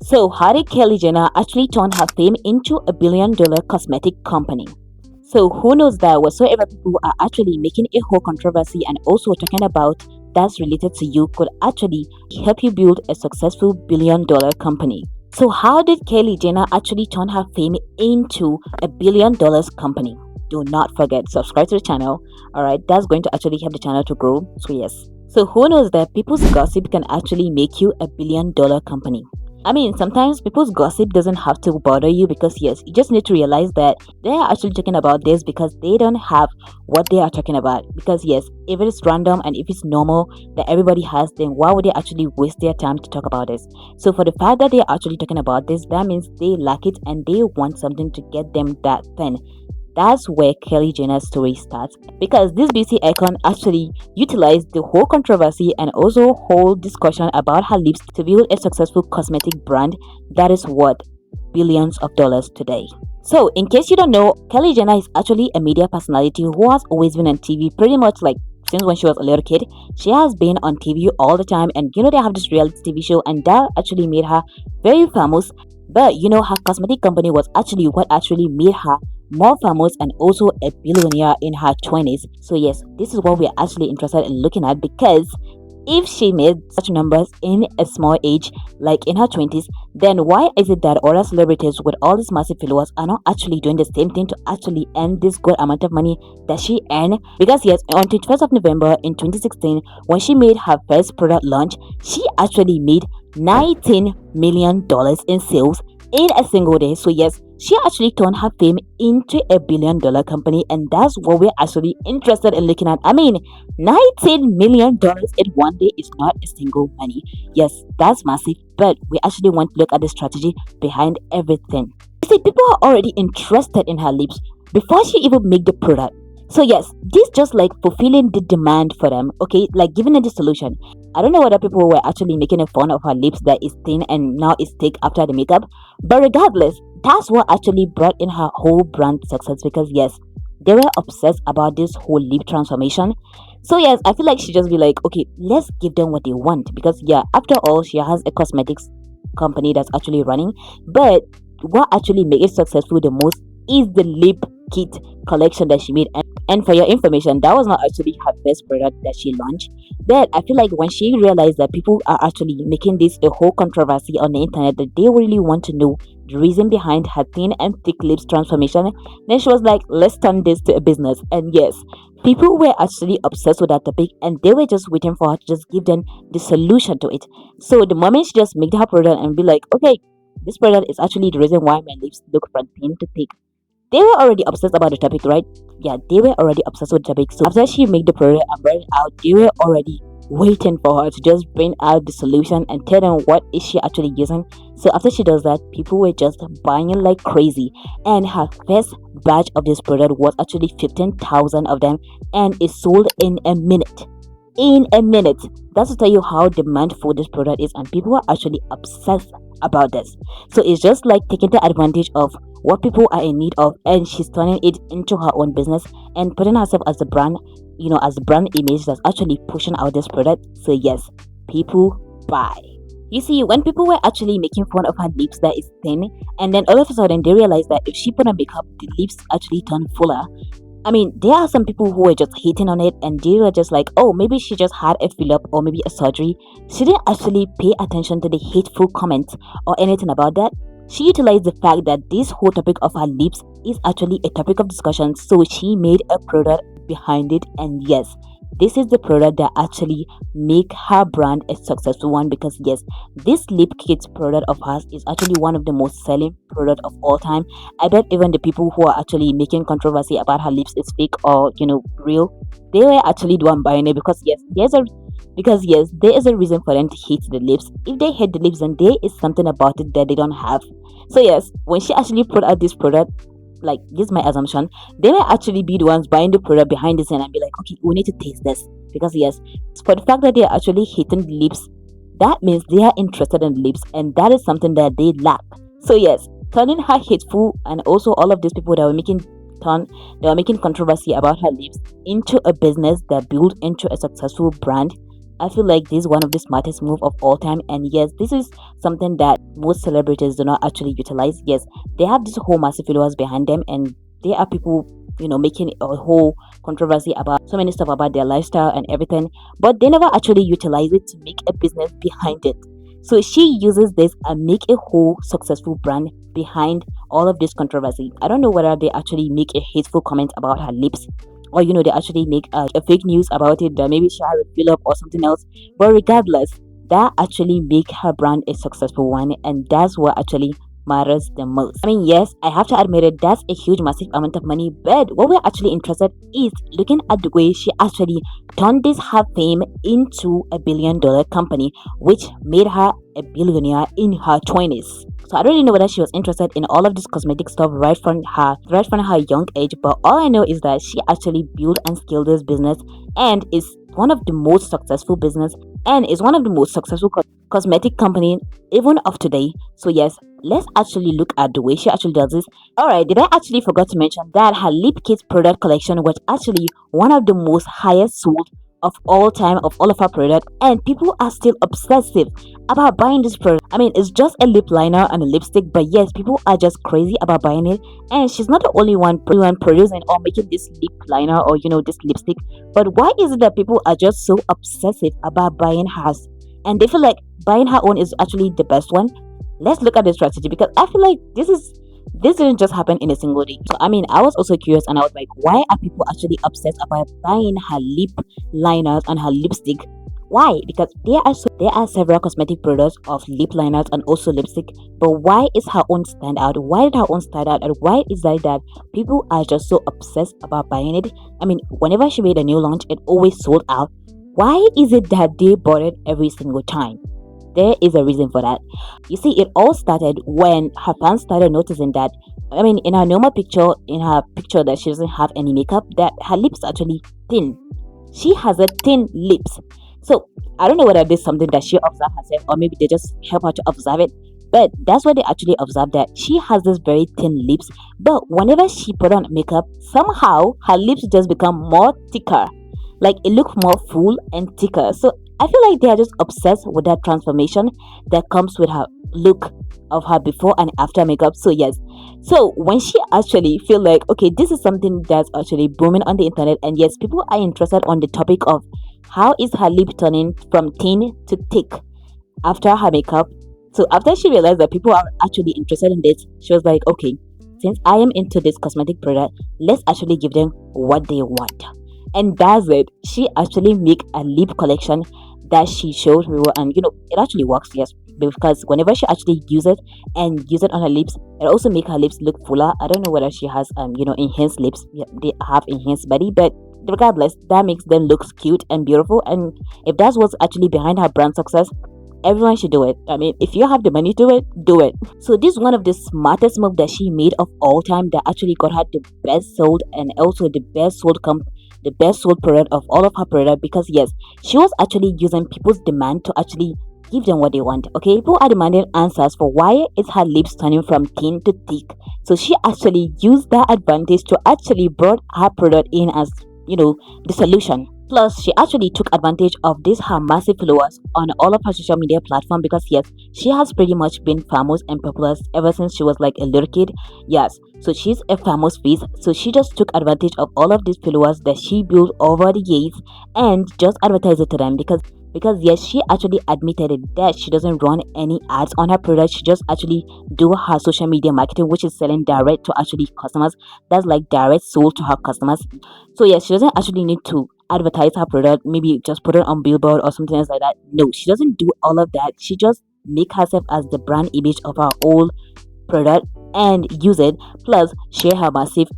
So, how did Kylie Jenner actually turn her fame into a $1 billion cosmetic company? So, who knows that whatsoever people are actually making a whole controversy and also talking about that's related to you could actually help you build a successful $1 billion company. So, how did Kylie Jenner actually turn her fame into a $1 billion company? Do not forget subscribe to the channel. Alright, that's going to actually help the channel to grow. So yes. So who knows that people's gossip can actually make you a $1 billion company? I mean, sometimes people's gossip doesn't have to bother you because yes, you just need to realize that they are actually talking about this because they don't have what they are talking about. Because yes, if it is random and if it's normal that everybody has, then why would they actually waste their time to talk about this? So for the fact that they are actually talking about this, that means they lack it and they want something to get them that thin. That's where Kylie Jenner's story starts because this beauty icon actually utilized the whole controversy and also whole discussion about her lips to build a successful cosmetic brand that is worth billions of dollars today. So, in case you don't know, Kylie Jenner is actually a media personality who has always been on TV pretty much like since when she was a little kid. She has been on TV all the time, and they have this reality TV show, and that actually made her very famous. But her cosmetic company was actually what actually made her more famous and also a billionaire in her 20s. So yes, this is what we're actually interested in looking at because if she made such numbers in a small age, like in her 20s, then why is it that other celebrities with all these massive followers are not actually doing the same thing to actually earn this good amount of money that she earned? Because yes, on 21st of November in 2016, when she made her first product launch, she actually made $19 million in sales in a single day. So yes, she actually turned her fame into a $1 billion company, and that's what we're actually interested in looking at. I mean, $19 million in one day is not a single money. Yes, that's massive, but we actually want to look at the strategy behind everything. You see, people are already interested in her lips before she even make the product. So yes, this just like fulfilling the demand for them, okay, like giving them the solution. I don't know whether people were actually making a fun of her lips that is thin and now is thick after the makeup, but regardless, that's what actually brought in her whole brand success because yes, they were obsessed about this whole lip transformation. So yes, I feel like she just be like, okay, let's give them what they want because yeah, after all, she has a cosmetics company that's actually running, but what actually made it successful the most is the lip kit collection that she made. And for your information, that was not actually her best product that she launched. But I feel like when she realized that people are actually making this a whole controversy on the internet, that they really want to know the reason behind her thin and thick lips transformation, then she was like, let's turn this to a business. And yes, people were actually obsessed with that topic and they were just waiting for her to just give them the solution to it. So the moment she just made her product and be like, okay, this product is actually the reason why my lips look from thin to thick, they were already obsessed about the topic, right? Yeah, they were already obsessed with the topic. So after she made the product and brought it out, they were already waiting for her to just bring out the solution and tell them what is she actually using. So after she does that, people were just buying like crazy. And her first batch of this product was actually 15,000 of them, and it sold in a minute. In a minute. That's to tell you how demand for this product is, and people are actually obsessed about this. So it's just like taking the advantage of what people are in need of, and she's turning it into her own business and putting herself as the brand, as the brand image that's actually pushing out this product. So yes, people buy. You see, when people were actually making fun of her lips that is thin, and then all of a sudden they realized that if she put on makeup, the lips actually turn fuller. I mean, there are some people who were just hating on it and they were just like, oh, maybe she just had a fill up or maybe a surgery. She didn't actually pay attention to the hateful comments or anything about that. She utilized the fact that this whole topic of her lips is actually a topic of discussion, so she made a product behind it. And yes, this is the product that actually make her brand a successful one because yes, this lip kit product of hers is actually one of the most selling product of all time. I bet even the people who are actually making controversy about her lips is fake or real, they were actually the one buying it because yes, there is a reason for them to hate the lips. If they hate the lips, then there is something about it that they don't have. So yes, when she actually put out this product, like this is my assumption, they may actually be the ones buying the product behind the scene and be like, okay, we need to taste this because yes, for the fact that they are actually hating the lips, that means they are interested in the lips, and that is something that they lack. So yes, turning her hateful and also all of these people that were making controversy about her lips into a business that built into a successful brand, I feel like this is one of the smartest move of all time. And yes, this is something that most celebrities do not actually utilize. Yes, they have this whole massive followers behind them, and there are people, making a whole controversy about so many stuff about their lifestyle and everything, but they never actually utilize it to make a business behind it. So she uses this and make a whole successful brand behind all of this controversy. I don't know whether they actually make a hateful comment about her lips, or they actually make a fake news about it that maybe she has a fill up or something else. But regardless, that actually make her brand a successful one, and that's what actually matters the most. I mean, yes, I have to admit it, that's a huge massive amount of money, but what we're actually interested is looking at the way she actually turned this her fame into a $1 billion company, which made her a billionaire in her 20s. So I don't really know whether she was interested in all of this cosmetic stuff right from her young age, but all I know is that she actually built and scaled this business, and is one of the most successful business, and is one of the most successful cosmetic company even of today. So yes, let's actually look at the way she actually does this. Alright, did I actually forgot to mention that her lip kit product collection was actually one of the most highest sold of all time of all of her product, and people are still obsessive about buying this product. I mean, it's just a lip liner and a lipstick, but yes, people are just crazy about buying it. And she's not the only one producing or making this lip liner, or this lipstick. But why is it that people are just so obsessive about buying hers, and they feel like buying her own is actually the best one? Let's look at the strategy, because I feel like this didn't just happen in a single day. So I mean, I was also curious, and I was like, why are people actually obsessed about buying her lip liners and her lipstick? Why? Because there are several cosmetic products of lip liners and also lipstick, but why is her own stand out? Why did her own stand out, and why is that people are just so obsessed about buying it? I mean, whenever she made a new launch, it always sold out. Why is it that they bought it every single time? There is a reason for that. You see, it all started when her fans started noticing that, I mean, in her normal picture, that she doesn't have any makeup, that her lips are actually thin. She has a thin lips. So I don't know whether this is something that she observed herself, or maybe they just help her to observe it. But that's what they actually observed, that she has this very thin lips. But whenever she put on makeup, somehow her lips just become more thicker. Like, it looks more full and thicker. So I feel like they are just obsessed with that transformation that comes with her look of her before and after makeup. So yes, so when she actually feel like, okay, this is something that's actually booming on the internet, and yes, people are interested on the topic of how is her lip turning from thin to thick after her makeup. So after she realized that people are actually interested in this, she was like, okay, since I am into this cosmetic product, let's actually give them what they want. And that's it. She actually make a lip collection that she showed people, and it actually works. Yes, because whenever she actually use it on her lips, it also make her lips look fuller. I don't know whether she has enhanced lips. Yeah, they have enhanced body, but regardless, that makes them look cute and beautiful. And if that's what's actually behind her brand success, everyone should do it. I mean, if you have the money to it, do it. So this is one of the smartest moves that she made of all time, that actually got her the best sold, and also the best sold product of all of her product, because yes, she was actually using people's demand to actually give them what they want. Okay, people are demanding answers for why is her lips turning from thin to thick. So she actually used that advantage to actually brought her product in as the solution. Plus, she actually took advantage of this her massive followers on all of her social media platform, because yes, she has pretty much been famous and popular ever since she was like a little kid. Yes, so she's a famous face. So she just took advantage of all of these followers that she built over the years, and just advertised it to them, because yes, she actually admitted it that she doesn't run any ads on her product. She just actually do her social media marketing, which is selling direct to actually customers. That's like direct sold to her customers. So yes, she doesn't actually need to advertise her product, maybe just put it on billboard or something else like that. No, she doesn't do all of that. She just make herself as the brand image of her old product and use it, plus share her massive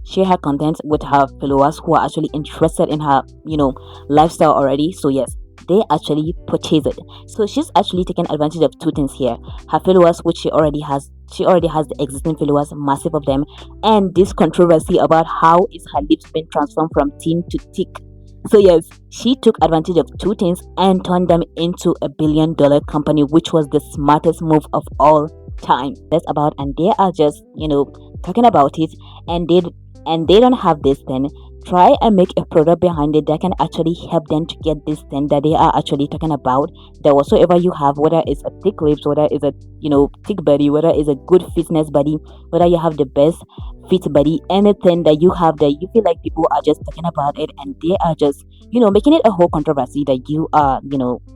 share her content with her followers who are actually interested in her lifestyle already. So yes, they actually purchase it. So she's actually taking advantage of two things here: her followers, which she already has the existing followers, massive of them, and this controversy about how is her lips been transformed from thin to thick. So yes, she took advantage of two things and turned them into $1 billion company, which was the smartest move of all time. That's about, and they are just talking about it, and and they don't have this thing, try and make a product behind it that can actually help them to get this thing that they are actually talking about. That whatsoever you have, whether it's a thick lips, whether it's a thick body, whether it's a good fitness body, whether you have the best fit body, anything that you have that you feel like people are just talking about it and they are just making it a whole controversy that you are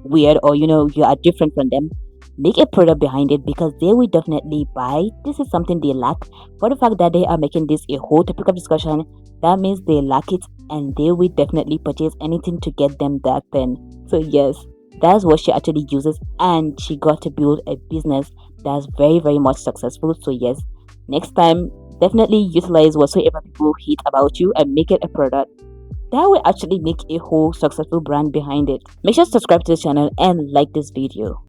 weird, or you are different from them. Make a product behind it, because they will definitely buy. This is something they lack. For the fact that they are making this a whole topic of discussion, that means they lack it, and they will definitely purchase anything to get them that thing. So yes, that's what she actually uses, and she got to build a business that's very, very much successful. So yes, next time, definitely utilize whatsoever people hate about you and make it a product that will actually make a whole successful brand behind it. Make sure to subscribe to this channel and like this video.